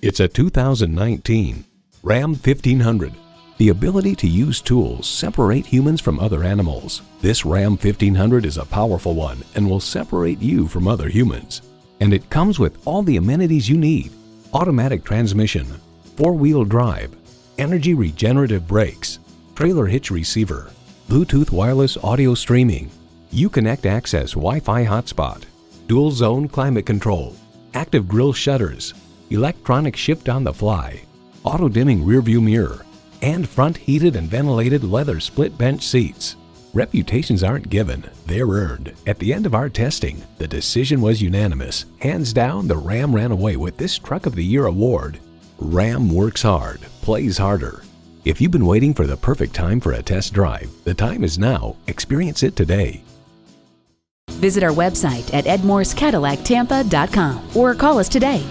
It's a 2019 Ram 1500. The ability to use tools separate humans from other animals. This Ram 1500 is a powerful one and will separate you from other humans. And it comes with all the amenities you need: automatic transmission, four-wheel drive, energy regenerative brakes, trailer hitch receiver, Bluetooth wireless audio streaming, Uconnect access Wi-Fi hotspot, dual zone climate control, active grille shutters, electronic shift on the fly, auto dimming rearview mirror, and front heated and ventilated leather split bench seats. Reputations aren't given, they're earned. At the end of our testing, the decision was unanimous. Hands down, the Ram ran away with this Truck of the Year award. Ram works hard, plays harder. If you've been waiting for the perfect time for a test drive, the time is now. Experience it today. Visit our website at edmorsecadillactampa.com or call us today.